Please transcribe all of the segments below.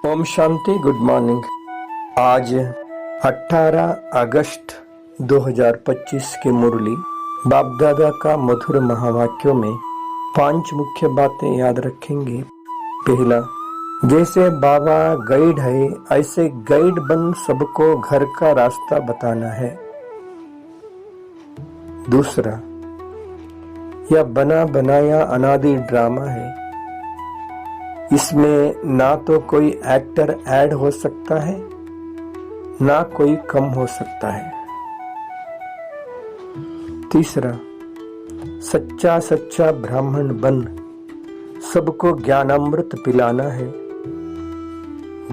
Om Shanti. Good morning. आज 18 अगस्त 2025 की मुरली बाप दादा का मधुर महावाक्यों में 5 मुख्य बातें याद रखेंगे। पहला, जैसे बाबा गाइड है ऐसे गाइड बन सबको घर का रास्ता बताना है। दूसरा, यह बना बनाया अनादि ड्रामा है, इसमें ना तो कोई एक्टर ऐड हो सकता है ना कोई कम हो सकता है। तीसरा, सच्चा सच्चा ब्राह्मण बन सबको ज्ञानामृत पिलाना है,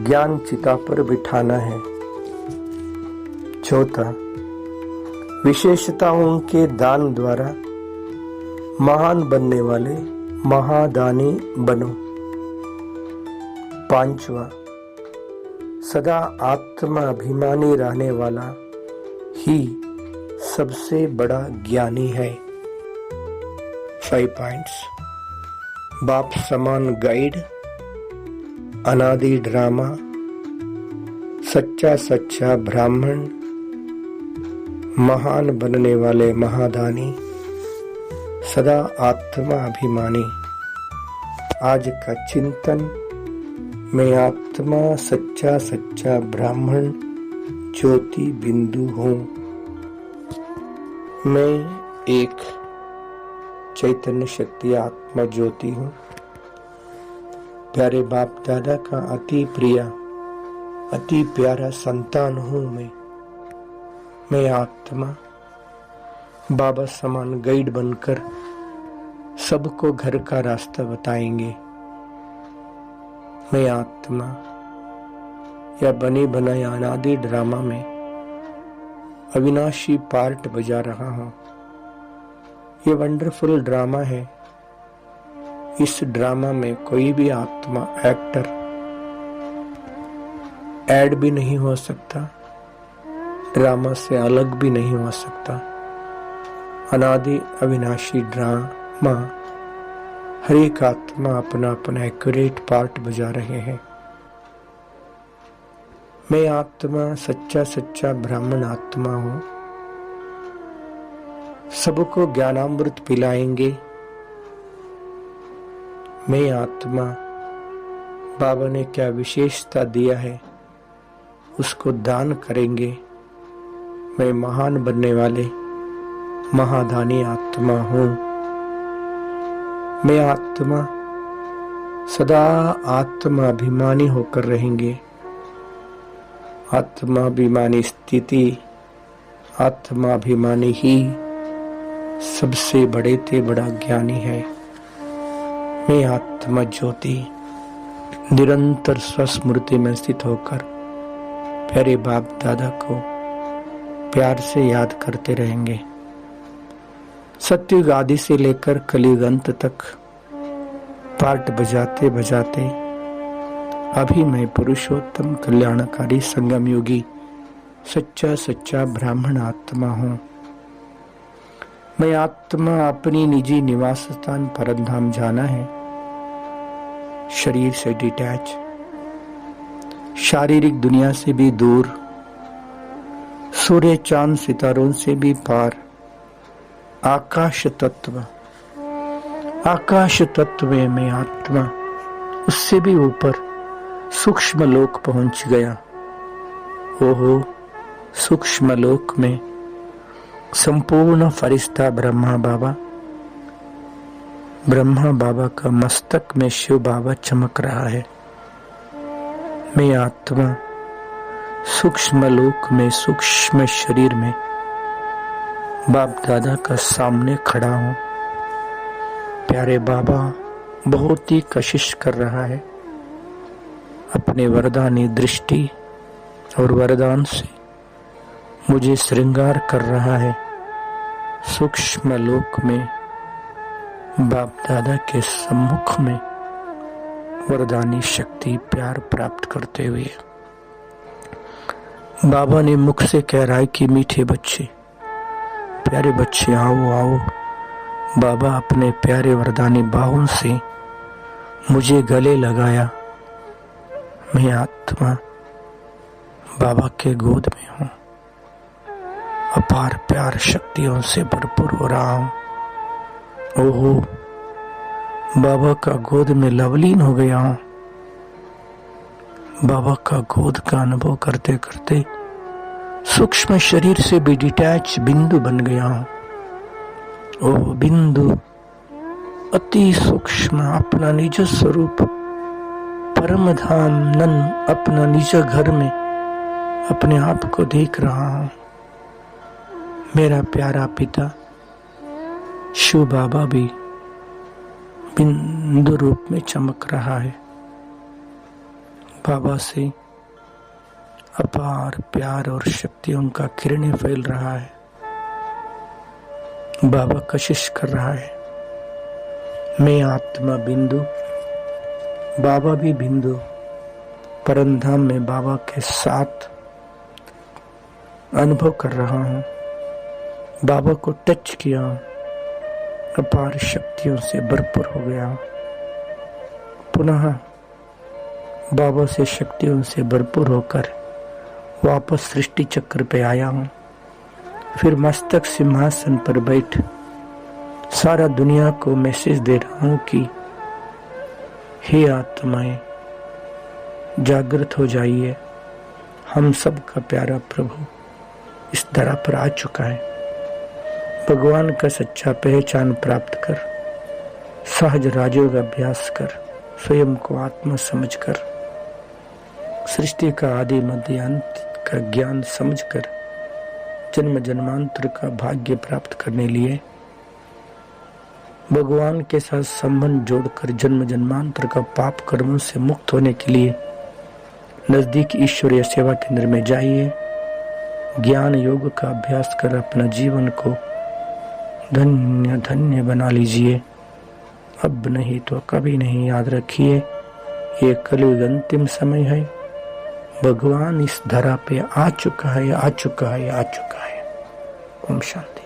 ज्ञान चिता पर बिठाना है। चौथा, विशेषताओं के दान द्वारा महान बनने वाले महादानी बनो। पांचवा, सदा आत्मा अभिमानी रहने वाला ही सबसे बड़ा ज्ञानी है। 5 पॉइंट्स। बाप समान गाइड, अनादि ड्रामा, सच्चा सच्चा ब्राह्मण, महान बनने वाले महादानी, सदा आत्मा अभिमानी। आज का चिंतन, मैं आत्मा सच्चा सच्चा ब्राह्मण ज्योति बिंदु हूँ। मैं एक चैतन्य शक्ति आत्मा ज्योति हूँ। प्यारे बाप दादा का अति प्रिय अति प्यारा संतान हूँ। मैं आत्मा बाबा समान गाइड बनकर सबको घर का रास्ता बताएंगे। मैं आत्मा या बने बनाए अनादि ड्रामा में अविनाशी पार्ट बजा रहा हूं। ये वंडरफुल ड्रामा है। इस ड्रामा में कोई भी आत्मा एक्टर ऐड भी नहीं हो सकता, ड्रामा से अलग भी नहीं हो सकता। अनादि अविनाशी ड्रामा हर एक आत्मा अपना अपना एक्यूरेट पार्ट बजा रहे हैं। मैं आत्मा सच्चा सच्चा ब्राह्मण आत्मा हूँ। सबको ज्ञानामृत पिलाएंगे। मैं आत्मा बाबा ने क्या विशेषता दिया है उसको दान करेंगे। मैं महान बनने वाले महादानी आत्मा हूँ। मैं आत्मा सदा आत्माभिमानी होकर रहेंगे। आत्माभिमानी स्थिति, आत्माभिमानी ही सबसे बड़े ते बड़ा ज्ञानी है। मैं आत्मा ज्योति निरंतर स्वस्मृति में स्थित होकर प्यारे बाप दादा को प्यार से याद करते रहेंगे। सत्युग आदि से लेकर कलियुग अंत तक पार्ट बजाते बजाते अभी मैं पुरुषोत्तम कल्याणकारी संगम योगी सच्चा सच्चा ब्राह्मण आत्मा हूँ। मैं आत्मा अपनी निजी निवास स्थान परमधाम जाना है, शरीर से डिटैच, शारीरिक दुनिया से भी दूर, सूर्य चांद सितारों से भी पार, आकाश तत्व में मैं आत्मा उससे भी ऊपर सूक्ष्म लोक पहुंच गया। ओहो, सूक्ष्म लोक में संपूर्ण फरिश्ता ब्रह्मा बाबा का मस्तक में शिव बाबा चमक रहा है। मैं आत्मा सूक्ष्म लोक में सूक्ष्म शरीर में बाप दादा का सामने खड़ा हूँ। प्यारे बाबा बहुत ही कशिश कर रहा है, अपने वरदानी दृष्टि और वरदान से मुझे श्रृंगार कर रहा है। सूक्ष्म लोक में बाप दादा के सम्मुख में वरदानी शक्ति प्यार प्राप्त करते हुए बाबा ने मुख से कह रहा है कि मीठे बच्चे, प्यारे बच्चे आओ आओ। बाबा अपने प्यारे वरदानी बाहों से मुझे गले लगाया। मैं आत्मा बाबा के गोद में हूँ, अपार प्यार शक्तियों से भरपूर हो रहा हूँ। ओहो, बाबा का गोद में लवलीन हो गया हूँ। बाबा का गोद का अनुभव करते करते सूक्ष्म शरीर से भी डिटैच बिंदु बन गया हूँ। ओह बिंदु अति सूक्ष्म, अपना निज स्वरूप परम धाम नन अपना निज घर में अपने आप को देख रहा हूँ। मेरा प्यारा पिता शिव बाबा भी बिंदु रूप में चमक रहा है। बाबा से अपार प्यार और शक्तियों का किरणें फैल रहा है। बाबा कशिश कर रहा है। मैं आत्मा बिंदु, बाबा भी बिंदु, परमधाम में बाबा के साथ अनुभव कर रहा हूँ। बाबा को टच किया, अपार शक्तियों से भरपूर हो गया। पुनः बाबा से शक्तियों से भरपूर होकर वापस सृष्टि चक्र पे आया हूँ। फिर मस्तक सिंहासन पर बैठ सारा दुनिया को मैसेज दे रहा हूँ कि हे आत्माएं, जागृत हो जाइए। हम सब का प्यारा प्रभु इस धरा पर आ चुका है। भगवान का सच्चा पहचान प्राप्त कर, सहज राजयोग अभ्यास कर, स्वयं को आत्मा समझकर, सृष्टि का आदि मध्य अंत का ज्ञान समझकर जन्म जन्मांतर का भाग्य प्राप्त करने लिए भगवान के साथ संबंध जोड़कर जन्म जन्मांतर का पाप कर्मों से मुक्त होने के लिए नजदीक ईश्वरीय सेवा केंद्र में जाइए। ज्ञान योग का अभ्यास कर अपना जीवन को धन्य धन्य बना लीजिए। अब नहीं तो कभी नहीं। याद रखिए, ये कलयुग अंतिम समय है। भगवान इस धरा पे आ चुका है, आ चुका है, आ चुका है। ओम शांति।